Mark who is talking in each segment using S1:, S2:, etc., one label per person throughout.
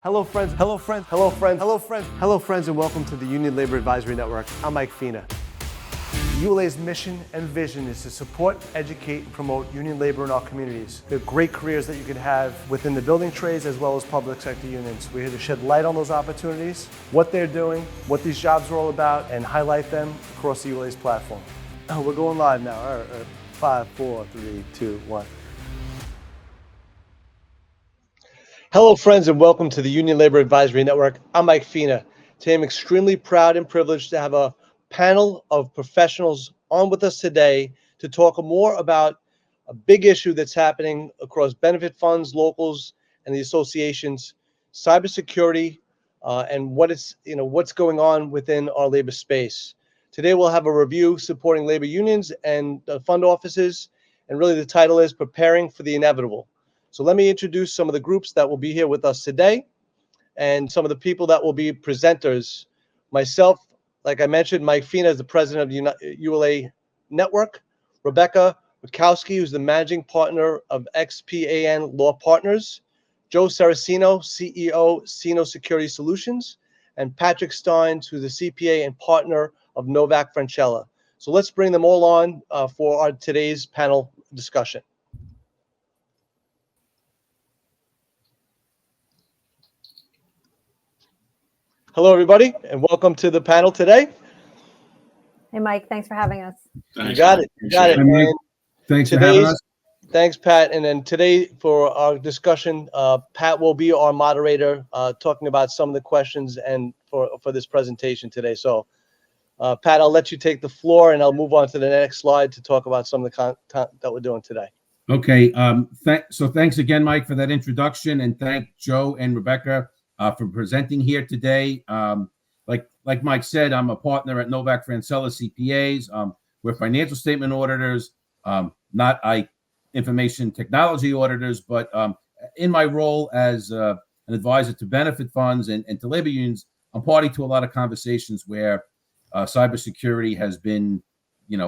S1: Hello friends, hello friends, hello friends, hello friends, hello friends, and welcome to the Union Labor Advisory Network. I'm Mike Fina. ULA's mission and vision is to support, educate, and promote union labor in our communities. There are great careers that you could have within the building trades as well as public sector unions. We're here to shed light on those opportunities, what they're doing, what these jobs are all about, and highlight them across the ULA's platform. Oh, we're going live now. All right. 5, 4, 3, 2, 1. Hello friends and welcome to the Union Labor Advisory Network. I'm Mike Fina. Today I'm extremely proud and privileged to have a panel of professionals on with us today to talk more about a big issue that's happening across benefit funds, locals, and the associations, cybersecurity, and what's going on within our labor space. Today we'll have a review supporting labor unions and fund offices, and really the title is Preparing for the Inevitable. So let me introduce some of the groups that will be here with us today and some of the people that will be presenters. Myself, like I mentioned, Mike Fina is the president of ULA Network. Rebecca Rakoski, who's the managing partner of XPAN Law Partners. Joseph Saracino, CEO, Cino Securities Solutions. And Patrick Stines, who's the CPA and partner of Novak Francella. So let's bring them all on for our today's panel discussion. Hello, everybody, and welcome to the panel today.
S2: Hey, Mike, thanks for having us.
S1: You got it. You got it. And
S3: thanks for having us.
S1: Thanks, Pat. And then today for our discussion, Pat will be our moderator, talking about some of the questions and for this presentation today. So, Pat, I'll let you take the floor, and I'll move on to the next slide to talk about some of the content that we're doing today.
S3: Okay. So thanks again, Mike, for that introduction, and thank Joe and Rebecca for presenting here today. Like Mike said, I'm a partner at Novak Francella CPAs. We're financial statement auditors, not information technology auditors, but in my role as an advisor to benefit funds and to labor unions, I'm party to a lot of conversations where cybersecurity has been,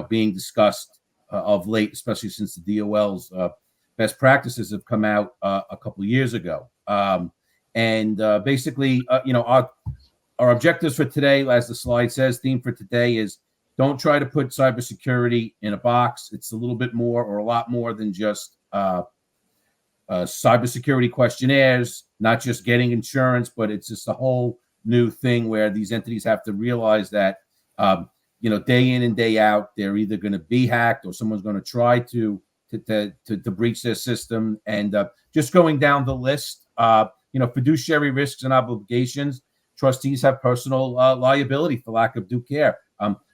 S3: being discussed of late, especially since the DOL's best practices have come out a couple of years ago. Basically, our objectives for today, as the slide says, theme for today is don't try to put cybersecurity in a box. It's a little bit more or a lot more than just cybersecurity questionnaires, not just getting insurance, but it's just a whole new thing where these entities have to realize that, day in and day out, they're either going to be hacked or someone's going to try to breach their system. And just going down the list, fiduciary risks and obligations. Trustees have personal liability for lack of due care.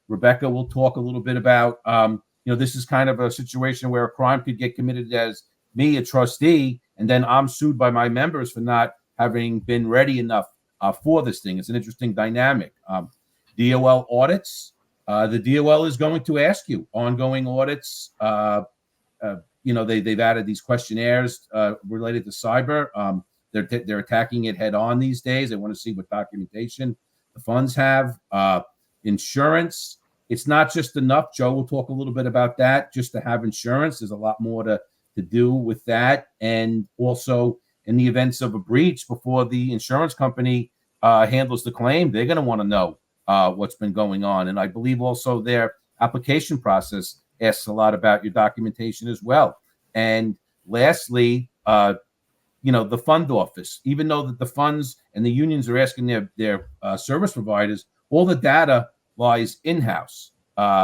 S3: Rebecca will talk a little bit about, this is kind of a situation where a crime could get committed as me, a trustee, and then I'm sued by my members for not having been ready enough for this thing. It's an interesting dynamic. DOL audits. The DOL is going to ask you ongoing audits. They've added these questionnaires related to cyber. They're attacking it head on these days. They want to see what documentation the funds have. Insurance. It's not just enough. Joe will talk a little bit about that. Just to have insurance, there's a lot more to do with that. And also, in the events of a breach, before the insurance company handles the claim, they're going to want to know what's been going on. And I believe also their application process asks a lot about your documentation as well. And lastly, the fund office, even though that the funds and the unions are asking their service providers, all the data lies in-house.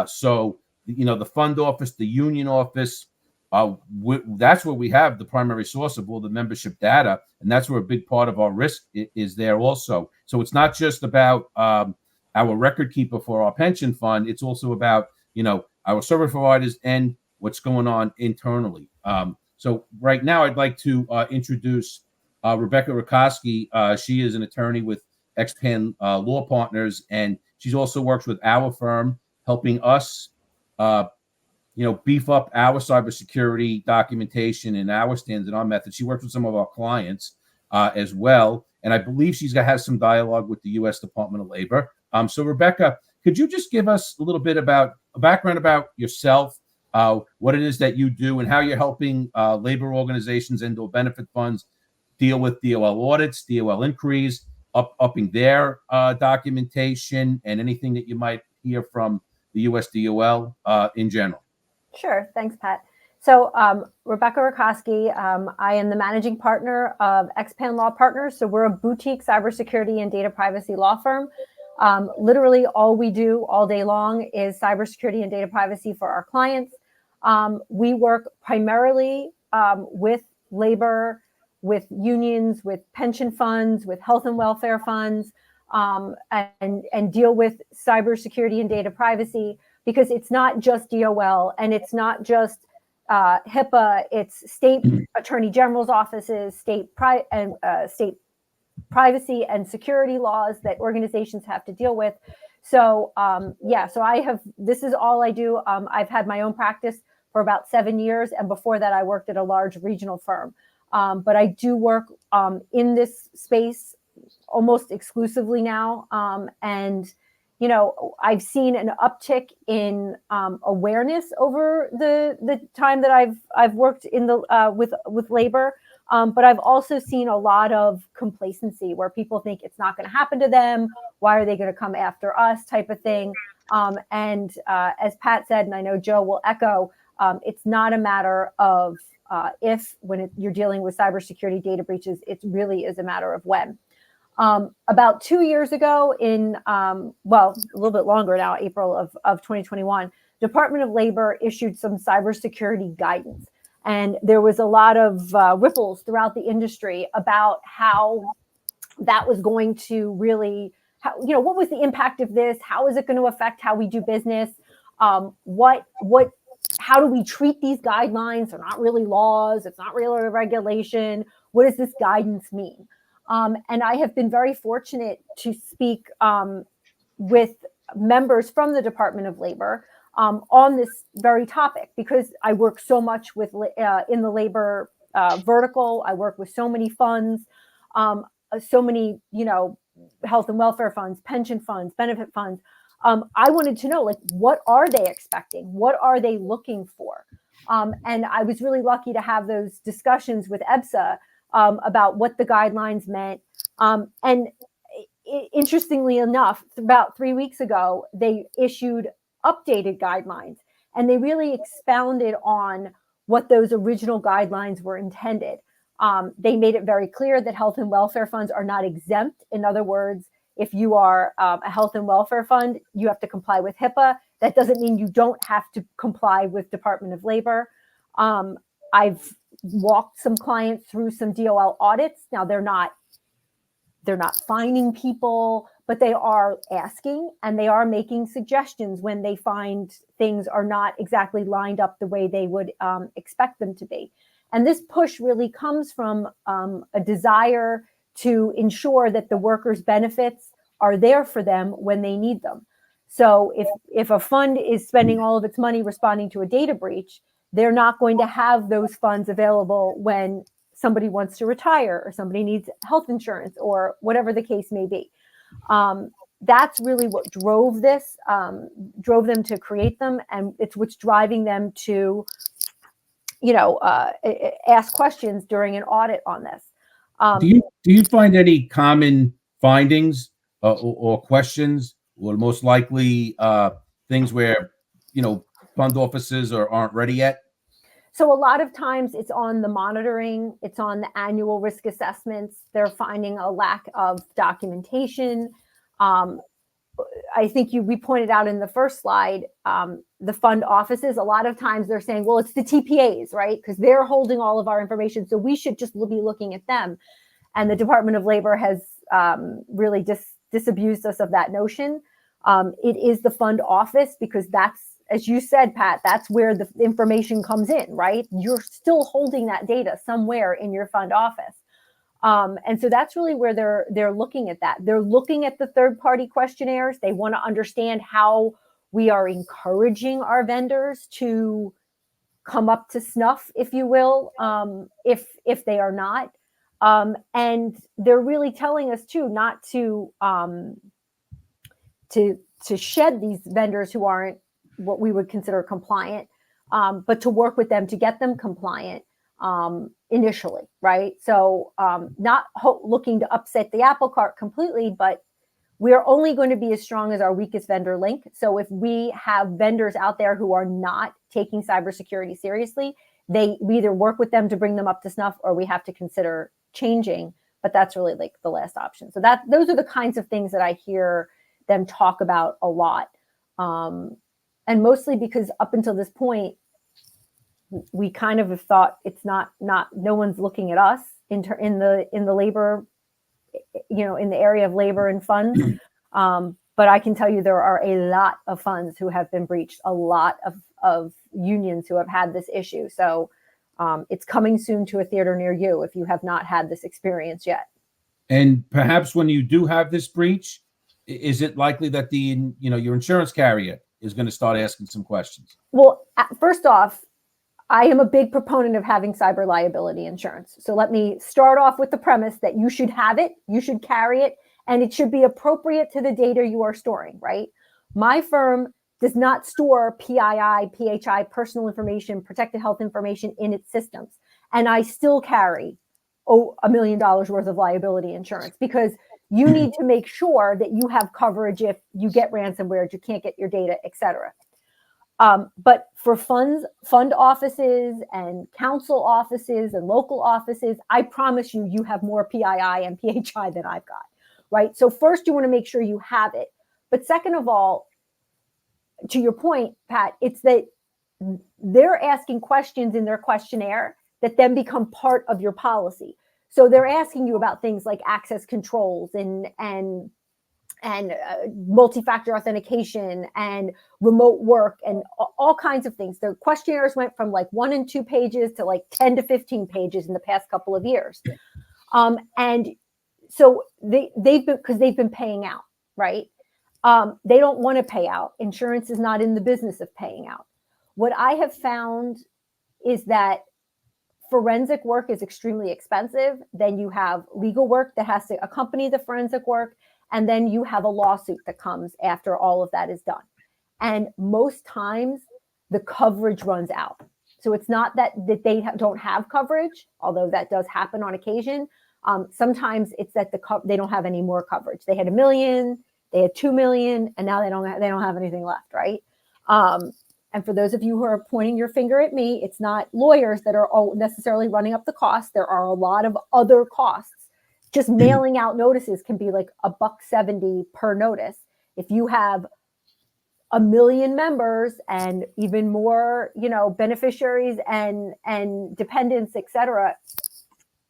S3: So the fund office, the union office, that's where we have the primary source of all the membership data. And that's where a big part of our risk is there also. So it's not just about our record keeper for our pension fund. It's also about, our service providers and what's going on internally. So right now, I'd like to introduce Rebecca Rakoski. She is an attorney with XPAN Law Partners, and she's also works with our firm, helping us, beef up our cybersecurity documentation and our standards and our methods. She works with some of our clients as well, and I believe has some dialogue with the U.S. Department of Labor. So Rebecca, could you just give us a little bit about a background about yourself? What it is that you do and how you're helping labor organizations and or benefit funds deal with DOL audits, DOL inquiries, upping their documentation, and anything that you might hear from the US DOL in general.
S2: Sure. Thanks, Pat. So Rebecca Rakoski, I am the managing partner of XPAN Law Partners. So we're a boutique cybersecurity and data privacy law firm. Literally all we do all day long is cybersecurity and data privacy for our clients. We work primarily with labor, with unions, with pension funds, with health and welfare funds, and deal with cybersecurity and data privacy, because it's not just DOL and it's not just HIPAA, it's state attorney general's offices, state privacy and security laws that organizations have to deal with. So so this is all I do. I've had my own practice for about 7 years, and before that I worked at a large regional firm. But I do work in this space almost exclusively now, and I've seen an uptick in awareness over the time that I've worked in the with labor, but I've also seen a lot of complacency where people think it's not going to happen to them. Why are they going to come after us? Type of thing. And as Pat said, and I know Joe will echo, it's not a matter of when you're dealing with cybersecurity data breaches. It really is a matter of when. About 2 years ago, a little bit longer now, April of 2021, Department of Labor issued some cybersecurity guidance. And there was a lot of ripples throughout the industry about how that was going to really, what was the impact of this? How is it going to affect how we do business? How do we treat these guidelines? They're not really laws. It's not really a regulation. What does this guidance mean? And I have been very fortunate to speak with members from the Department of Labor on this very topic, because I work so much with in the labor vertical. I work with so many funds, so many, health and welfare funds, pension funds, benefit funds. I wanted to know, what are they expecting? What are they looking for? And I was really lucky to have those discussions with EBSA about what the guidelines meant. And interestingly enough, about 3 weeks ago, they issued updated guidelines, and they really expounded on what those original guidelines were intended. They made it very clear that health and welfare funds are not exempt. In other words, if you are a health and welfare fund, you have to comply with HIPAA. That doesn't mean you don't have to comply with Department of Labor. I've walked some clients through some DOL audits. Now they're not finding people, but they are asking, and they are making suggestions when they find things are not exactly lined up the way they would expect them to be. And this push really comes from a desire to ensure that the workers' benefits are there for them when they need them. So if a fund is spending all of its money responding to a data breach, they're not going to have those funds available when somebody wants to retire or somebody needs health insurance or whatever the case may be. That's really what drove them to create them. And it's what's driving them to, ask questions during an audit on this.
S3: Do you find any common findings or questions, or most likely things where, fund offices aren't ready yet?
S2: So a lot of times it's on the monitoring, it's on the annual risk assessments. They're finding a lack of documentation. I think we pointed out in the first slide, the fund offices, a lot of times they're saying, well, it's the TPAs, right? Because they're holding all of our information, so we should just be looking at them. And the Department of Labor has really disabused us of that notion. It is the fund office, because that's, as you said, Pat, that's where the information comes in, right? You're still holding that data somewhere in your fund office. And so that's really where they're looking at that. They're looking at the third-party questionnaires. They want to understand how we are encouraging our vendors to come up to snuff, if you will, if they are not. And they're really telling us too not to shed these vendors who aren't what we would consider compliant, but to work with them to get them compliant. initially, right? So not looking to upset the apple cart completely, but we're only going to be as strong as our weakest vendor link. So if we have vendors out there who are not taking cybersecurity seriously, we either work with them to bring them up to snuff, or we have to consider changing. But that's really like the last option. So those are the kinds of things that I hear them talk about a lot. And mostly because up until this point, we kind of have thought it's not no one's looking at us in the labor, in the area of labor and funds. But I can tell you there are a lot of funds who have been breached, a lot of unions who have had this issue. So it's coming soon to a theater near you if you have not had this experience yet.
S3: And perhaps when you do have this breach, is it likely that your insurance carrier is going to start asking some questions?
S2: Well, first off, I am a big proponent of having cyber liability insurance. So let me start off with the premise that you should have it, you should carry it, and it should be appropriate to the data you are storing, right? My firm does not store PII, PHI, personal information, protected health information in its systems. And I still carry $1 million worth of liability insurance, because you need to make sure that you have coverage if you get ransomware, you can't get your data, et cetera. But for fund offices and council offices and local offices, I promise you have more PII and PHI than I've got, right? So first you want to make sure you have it. But second of all, to your point, Pat, it's that they're asking questions in their questionnaire that then become part of your policy. So they're asking you about things like access controls and multi-factor authentication and remote work and all kinds of things. Their questionnaires went from like 1 and 2 pages to like 10 to 15 pages in the past couple of years. And so they've been paying out, right? They don't want to pay out. Insurance is not in the business of paying out. What I have found is that forensic work is extremely expensive. Then you have legal work that has to accompany the forensic work. And then you have a lawsuit that comes after all of that is done. And most times the coverage runs out. So it's not that they don't have coverage, although that does happen on occasion. Sometimes it's that they don't have any more coverage. They had $1 million, they had 2 million, and now they don't have anything left, right? And for those of you who are pointing your finger at me, it's not lawyers that are necessarily running up the cost. There are a lot of other costs. Just mailing out notices can be like $1.70 per notice. If you have 1 million members and even more, beneficiaries and dependents, et cetera,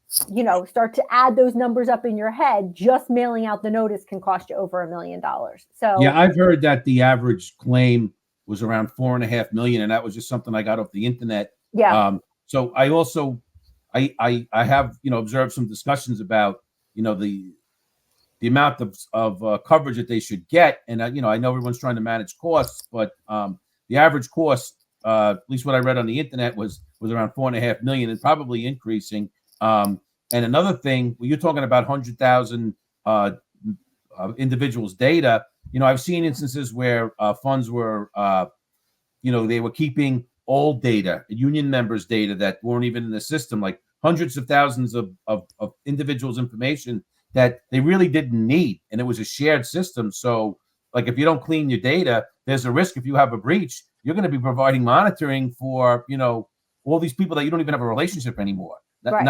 S2: start to add those numbers up in your head. Just mailing out the notice can cost you over $1 million. So
S3: yeah, I've heard that the average claim was around 4.5 million, and that was just something I got off the internet.
S2: Yeah.
S3: So I also I have observed some discussions about the amount of coverage that they should get, and I know everyone's trying to manage costs, but the average cost, at least what I read on the internet, was around 4.5 million, and probably increasing. And another thing, when you're talking about 100,000 individuals' data, I've seen instances where funds were, they were keeping old data, union members' data that weren't even in the system, like hundreds of thousands of individuals' information that they really didn't need, and it was a shared system. So, like, if you don't clean your data, there's a risk if you have a breach, you're going to be providing monitoring for all these people that you don't even have a relationship anymore,
S2: right.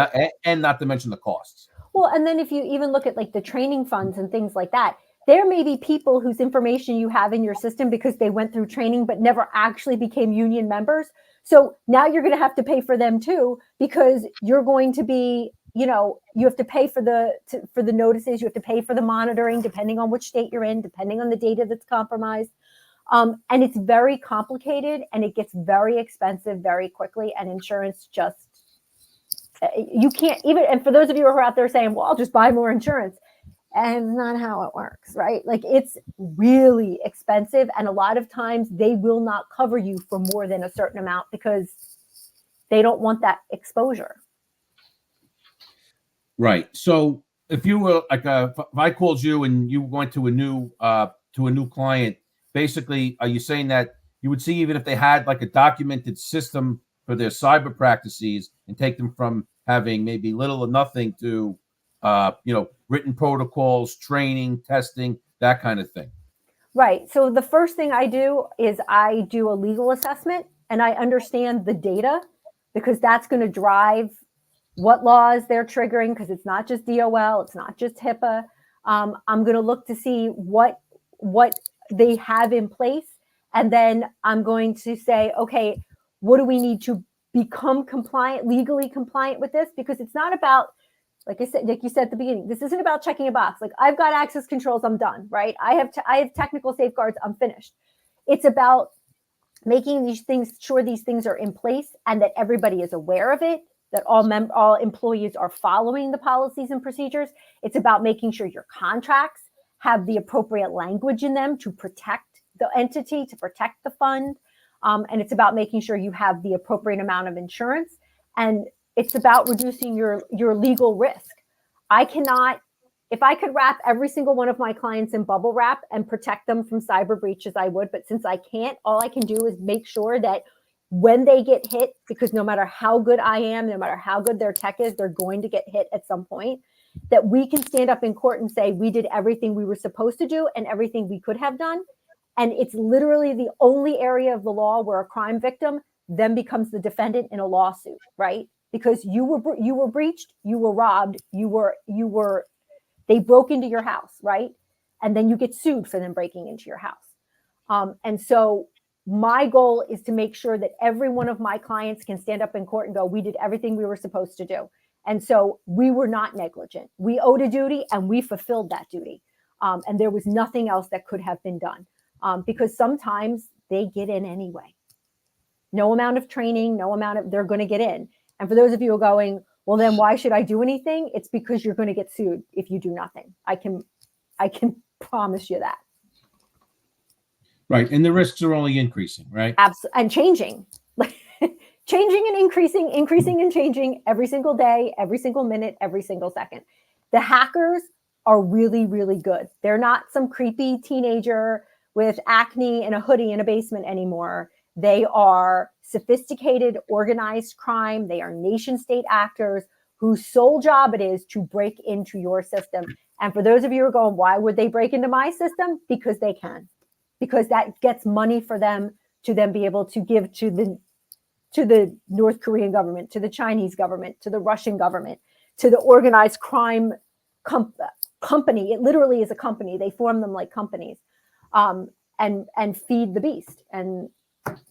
S3: Not to mention the costs.
S2: Well, and then if you even look at like the training funds and things like that, there may be people whose information you have in your system because they went through training but never actually became union members. So now you're going to have to pay for them too, because you're going to be, you have to pay for the notices, you have to pay for the monitoring, depending on which state you're in, depending on the data that's compromised. And it's very complicated and it gets very expensive very quickly. And insurance just, you can't even, and for those of you who are out there saying, well, I'll just buy more insurance. And it's not how it works, right? Like, it's really expensive. And a lot of times they will not cover you for more than a certain amount because they don't want that exposure.
S3: Right. So if you were like, if I called you and you went to a new client, basically, are you saying that you would see, even if they had like a documented system for their cyber practices and take them from having maybe little or nothing to, written protocols, training, testing, that kind of thing?
S2: Right. So the first thing I do is I do a legal assessment and I understand the data, because that's going to drive what laws they're triggering, because it's not just DOL, it's not just HIPAA. I'm going to look to see what they have in place. And then I'm going to say, okay, what do we need to become compliant, legally compliant with this? Because it's not about, like I said, like you said at the beginning, this isn't about checking a box. Like, I've got access controls, I'm done, right? I have technical safeguards, I'm finished. It's about making these things, sure these things are in place and that everybody is aware of it, that all employees are following the policies and procedures. It's about making sure your contracts have the appropriate language in them to protect the entity, to protect the fund. And it's about making sure you have the appropriate amount of insurance. And it's about reducing your legal risk. If I could wrap every single one of my clients in bubble wrap and protect them from cyber breaches, I would. But since I can't, all I can do is make sure that when they get hit, because no matter how good I am, no matter how good their tech is, they're going to get hit at some point, that we can stand up in court and say, we did everything we were supposed to do and everything we could have done. And it's literally the only area of the law where a crime victim then becomes the defendant in a lawsuit, right? Because you were breached, you were robbed, they broke into your house, right? And then you get sued for them breaking into your house. And so my goal is to make sure that every one of my clients can stand up in court and go, we did everything we were supposed to do. And so we were not negligent. We owed a duty and we fulfilled that duty. And there was nothing else that could have been done, because sometimes they get in anyway. No amount of training, they're going to get in. And for those of you who are going, well, then why should I do anything? It's because you're going to get sued if you do nothing. I can promise you that.
S3: Right. And the risks are only increasing, right?
S2: Absolutely. And changing, changing and increasing and changing every single day, every single minute, every single second. The hackers are really, really good. They're not some creepy teenager with acne and a hoodie in a basement anymore. They are sophisticated, organized crime. They are nation state actors whose sole job it is to break into your system. And for those of you who are going, why would they break into my system? Because they can. Because that gets money for them to then be able to give to the North Korean government, to the Chinese government, to the Russian government, to the organized crime company. It literally is a company. They form them like companies, and feed the beast. And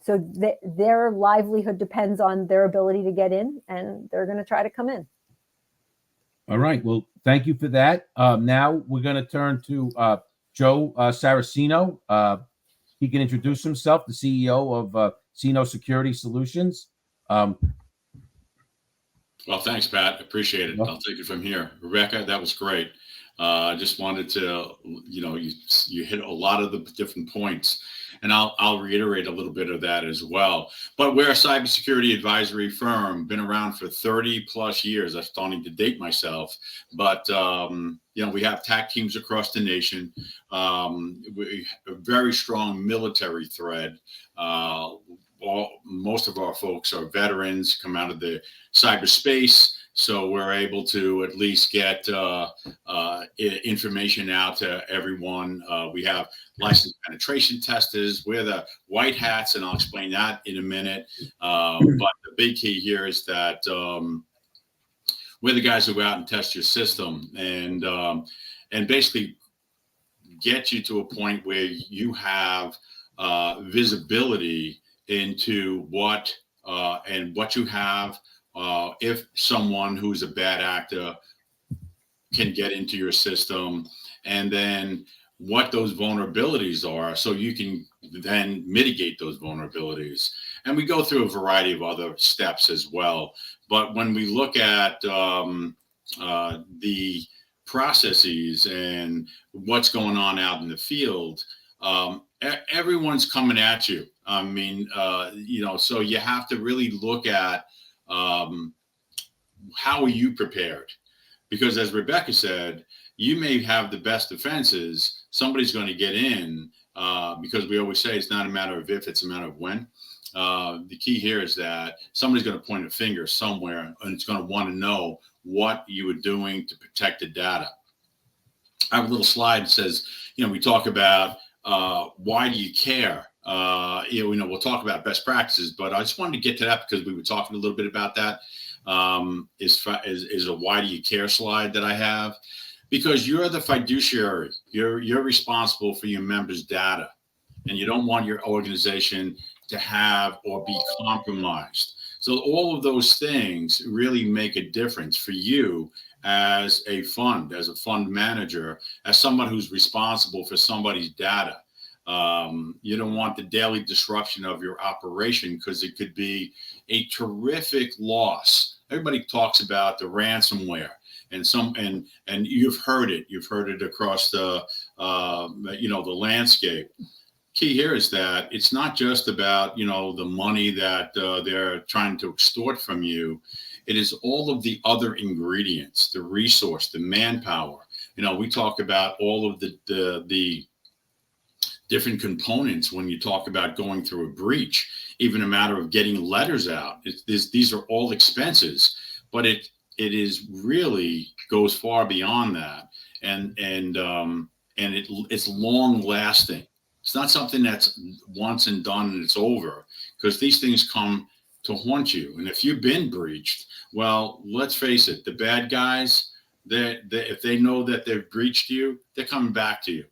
S2: so their livelihood depends on their ability to get in, and they're going to try to come in.
S3: All right. Well, thank you for that. Now we're going to turn to Joe Saracino. He can introduce himself, the CEO of Cino Securities Solutions.
S4: Well, thanks, Pat. Appreciate it. I'll take it from here. Rebecca, that was great. I just wanted to, you hit a lot of the different points, and I'll reiterate a little bit of that as well. But we're a cybersecurity advisory firm, been around for 30 plus years. I'm starting to date myself, but we have TAC teams across the nation. We a very strong military thread. Most of our folks are veterans, come out of the cyberspace. So we're able to at least get information out to everyone. We have licensed penetration testers. We're the white hats, and I'll explain that in a minute. But the big key here is that we're the guys who go out and test your system and basically get you to a point where you have visibility into what you have. If someone who's a bad actor can get into your system, and then what those vulnerabilities are, so you can then mitigate those vulnerabilities. And we go through a variety of other steps as well. But when we look at the processes and what's going on out in the field, everyone's coming at you. I mean, so you have to really look at how are you prepared? Because as Rebecca said, you may have the best defenses. Somebody's going to get in because we always say it's not a matter of if, it's a matter of when. the key here is that somebody's going to point a finger somewhere, and it's going to want to know what you were doing to protect the data. I have a little slide that says, we talk about why do you care? We'll talk about best practices, but I just wanted to get to that because we were talking a little bit about that. Is a why do you care slide that I have, because you're the fiduciary. You're responsible for your members' data, and you don't want your organization to have or be compromised. So all of those things really make a difference for you as a fund manager, as someone who's responsible for somebody's data. You don't want the daily disruption of your operation because it could be a terrific loss. Everybody talks about the ransomware, and you've heard it across the the landscape. Key here is that it's not just about the money that they're trying to extort from you. It is all of the other ingredients, the resource, the manpower. We talk about all of the different components when you talk about going through a breach, even a matter of getting letters out. These are all expenses, but it is really goes far beyond that, and it's long lasting. It's not something that's once and done and it's over, because these things come to haunt you. And if you've been breached, well, let's face it, the bad guys, if they know that they've breached you, they're coming back to you.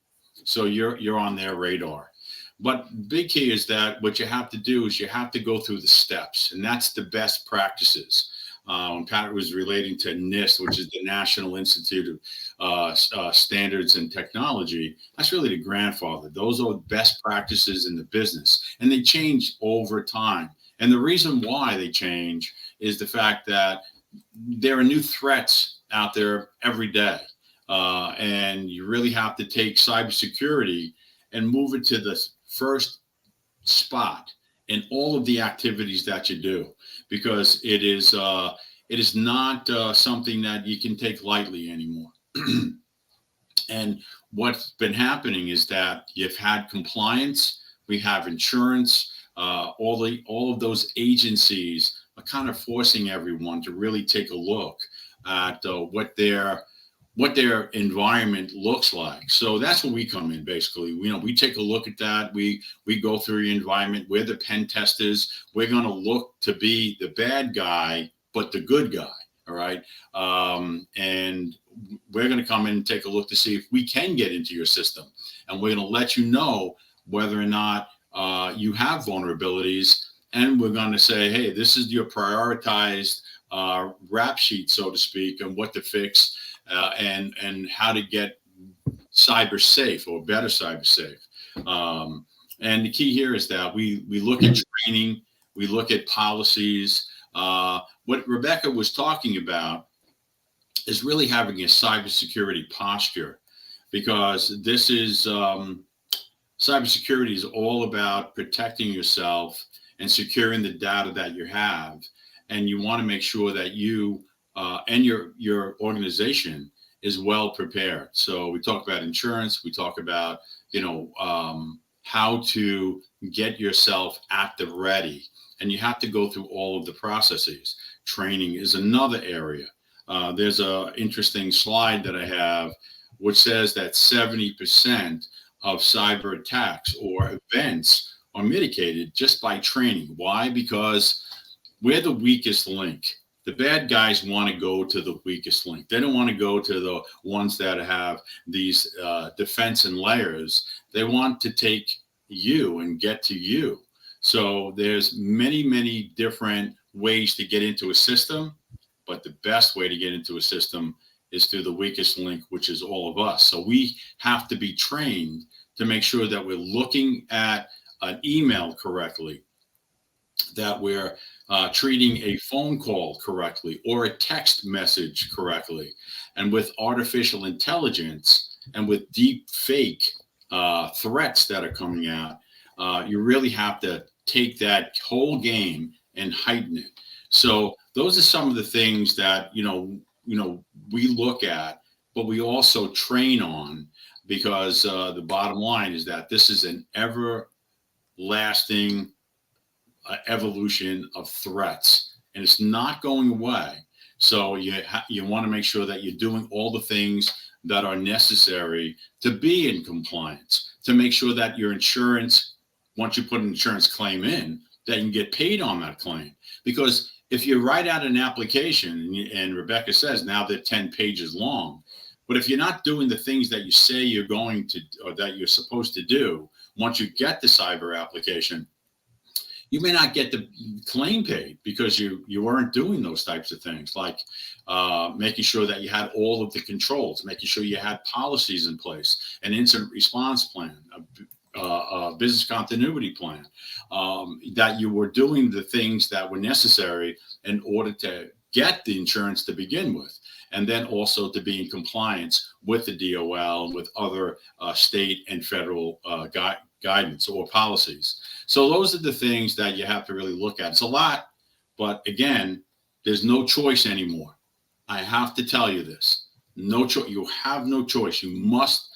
S4: So you're on their radar. But big key is that what you have to do is you have to go through the steps, and that's the best practices. When Pat was relating to NIST, which is the National Institute of Standards and Technology, that's really the grandfather. Those are best practices in the business, and they change over time. And the reason why they change is the fact that there are new threats out there every day. And you really have to take cybersecurity and move it to the first spot in all of the activities that you do, because it is not something that you can take lightly anymore. And what's been happening is that you've had compliance, we have insurance, all of those agencies are kind of forcing everyone to really take a look at what their environment looks like. So that's where we come in, basically. We take a look at that. We go through your environment. We're the pen testers. We're going to look to be the bad guy, but the good guy. All right. And we're going to come in and take a look to see if we can get into your system. And we're going to let you know whether or not you have vulnerabilities. And we're going to say, hey, this is your prioritized rap sheet, so to speak, and what to fix. And how to get cyber safe or better cyber safe. And the key here is that we look at training, we look at policies. What Rebecca was talking about is really having a cybersecurity posture, because this is cybersecurity is all about protecting yourself and securing the data that you have. And you want to make sure that you and your organization is well prepared. So we talk about insurance. We talk about how to get yourself at the ready, and you have to go through all of the processes. Training is another area. There's a interesting slide that I have, which says that 70% of cyber attacks or events are mitigated just by training. Why? Because we're the weakest link. The bad guys want to go to the weakest link. They don't want to go to the ones that have these defense and layers. They want to take you and get to you. So there's many, many different ways to get into a system, but the best way to get into a system is through the weakest link, which is all of us. So we have to be trained to make sure that we're looking at an email correctly, that we're treating a phone call correctly or a text message correctly. And with artificial intelligence and with deep fake threats that are coming out, you really have to take that whole game and heighten it. So those are some of the things that, we look at, but we also train on, because the bottom line is that this is an everlasting evolution of threats, and it's not going away. So you want to make sure that you're doing all the things that are necessary to be in compliance, to make sure that your insurance, once you put an insurance claim in, that you can get paid on that claim. Because if you write out an application, and Rebecca says now they're 10 pages long, but if you're not doing the things that you say you're going to, or that you're supposed to do, once you get the cyber application, you may not get the claim paid because you weren't doing those types of things, like making sure that you had all of the controls, making sure you had policies in place, an incident response plan, a business continuity plan, that you were doing the things that were necessary in order to get the insurance to begin with, and then also to be in compliance with the DOL and with other state and federal guidance or policies. So those are the things that you have to really look at. It's a lot, but again, there's no choice anymore. I have to tell you this: no choice. You have no choice. You must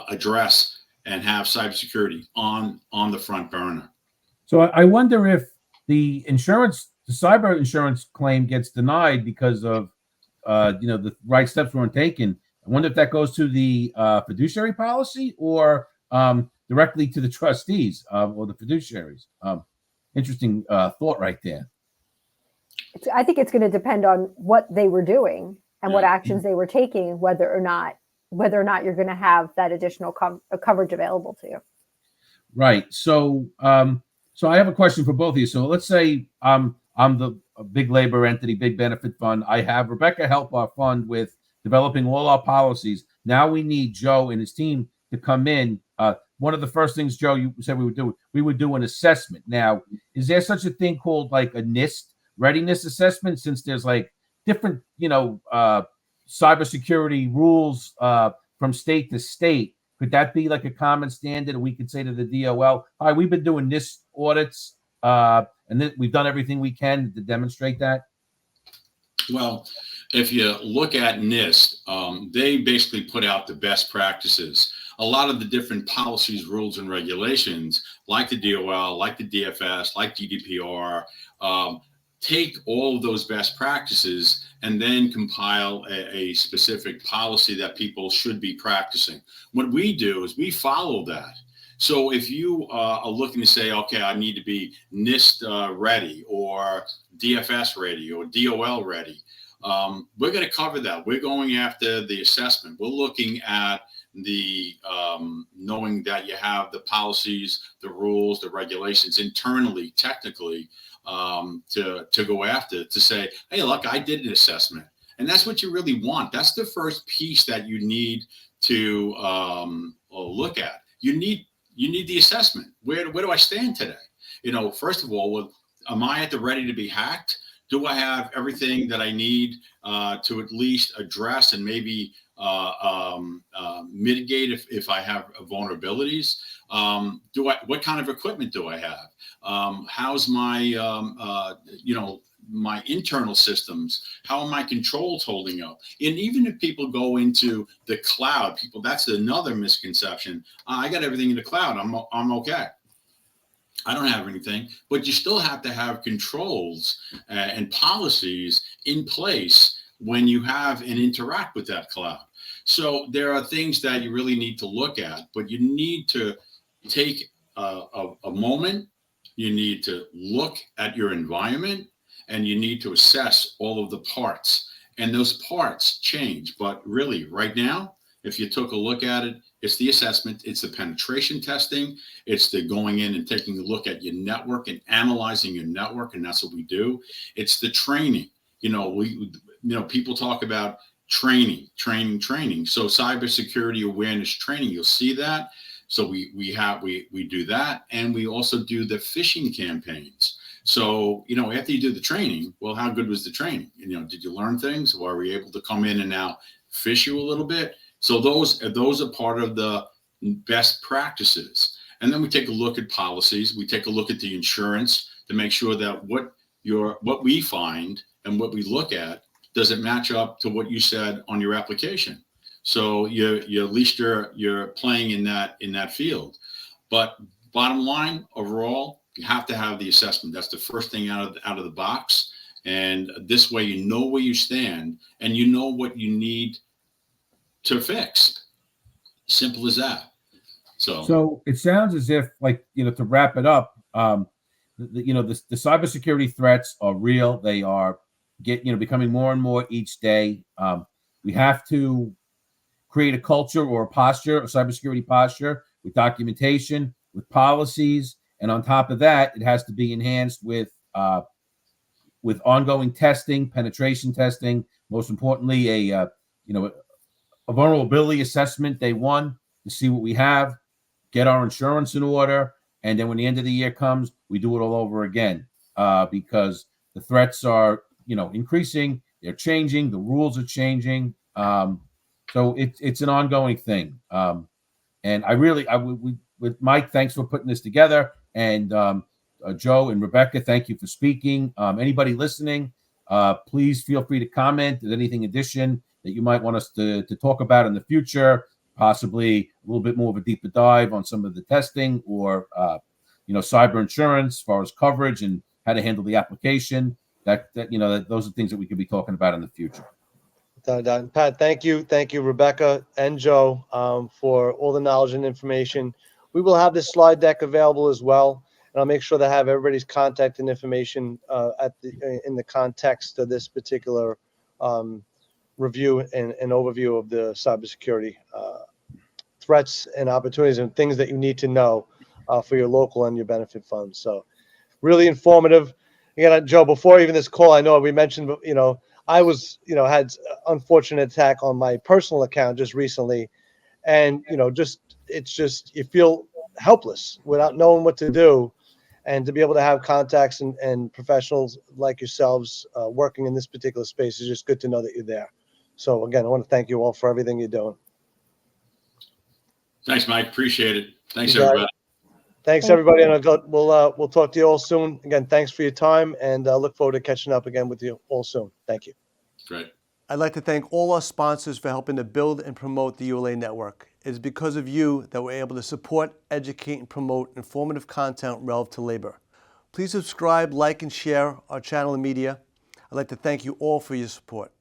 S4: address and have cybersecurity on the front burner.
S3: So I wonder if the cyber insurance claim gets denied because of the right steps weren't taken. I wonder if that goes to the fiduciary policy or directly to the trustees or the fiduciaries. Interesting thought right there.
S2: I think it's going to depend on what they were doing and what actions they were taking, whether or not you're going to have that additional coverage available to you.
S3: Right. So so I have a question for both of you. So let's say I'm the big labor entity, big benefit fund. I have Rebecca help our fund with developing all our policies. Now we need Joe and his team to come in. One of the first things, Joe, you said we would do an assessment. Now, is there such a thing called like a NIST readiness assessment, since there's like different, cybersecurity rules from state to state? Could that be like a common standard? We could say to the DOL, all right, we've been doing NIST audits, and then we've done everything we can to demonstrate that.
S4: Well, if you look at NIST, they basically put out the best practices. A lot of the different policies, rules, and regulations, like the DOL, like the DFS, like GDPR, take all of those best practices and then compile a specific policy that people should be practicing. What we do is we follow that. So if you are looking to say, okay, I need to be NIST ready or DFS ready or DOL ready, we're going to cover that. We're going after the assessment. We're looking at the knowing that you have the policies, the rules, the regulations internally, technically, to go after, to say, hey, look, I did an assessment. And that's what you really want. That's the first piece that you need to look at. You need the assessment. Where do I stand today? First of all, am I at the ready to be hacked? Do I have everything that I need to at least address and maybe mitigate if I have vulnerabilities? What kind of equipment do I have? How's my my internal systems? How are my controls holding up? And even if people go into the cloud, that's another misconception. I got everything in the cloud. I'm okay. I don't have anything, but you still have to have controls and policies in place when you have and interact with that cloud. So there are things that you really need to look at, but you need to take a moment. You need to look at your environment, and you need to assess all of the parts. And those parts change. But really, right now, if you took a look at it, it's the assessment, it's the penetration testing, it's the going in and taking a look at your network and analyzing your network, and that's what we do. It's the training. People talk about training. So cybersecurity awareness training, you'll see that. So we do that, and we also do the phishing campaigns. So, after you do the training, well, how good was the training? Did you learn things? Were we able to come in and now phish you a little bit? So those are part of the best practices. And then we take a look at policies. We take a look at the insurance to make sure that what we find and what we look at, does it match up to what you said on your application? So you at least you're playing in that field. But bottom line, overall, you have to have the assessment. That's the first thing out of the box. And this way, you know where you stand and you know what you need to fix. Simple as that.
S3: So it sounds as if, like, to wrap it up, the cybersecurity threats are real. They are becoming more and more each day. We have to create a culture or a posture, a cybersecurity posture, with documentation, with policies, and on top of that, it has to be enhanced with ongoing testing, penetration testing. Most importantly, a vulnerability assessment day one to see what we have, get our insurance in order, and then when the end of the year comes, we do it all over again, because the threats are increasing, they're changing, the rules are changing. So it's an ongoing thing. And with Mike, thanks for putting this together, and Joe and Rebecca, thank you for speaking. Anybody listening, please feel free to comment. If there's anything addition that you might want us to talk about in the future, possibly a little bit more of a deeper dive on some of the testing, or cyber insurance as far as coverage and how to handle the application. That those are things that we could be talking about in the future.
S1: Pat, thank you, Rebecca and Joe, for all the knowledge and information. We will have this slide deck available as well, and I'll make sure to have everybody's contact and information in the context of this particular review and overview of the cybersecurity threats and opportunities and things that you need to know for your local and your benefit funds. So really informative. Again, Joe, before even this call, I know we mentioned, I was, had unfortunate attack on my personal account just recently. And, it's just, you feel helpless without knowing what to do. And to be able to have contacts and professionals like yourselves working in this particular space is just good to know that you're there. So again, I want to thank you all for everything you're doing.
S4: Thanks, Mike. Appreciate it. Thanks, everybody.
S1: Thanks, everybody. And we'll talk to you all soon. Again, thanks for your time, and I look forward to catching up again with you all soon. Thank you.
S4: Great.
S1: I'd like to thank all our sponsors for helping to build and promote the ULA Network. It is because of you that we're able to support, educate, and promote informative content relevant to labor. Please subscribe, like, and share our channel and media. I'd like to thank you all for your support.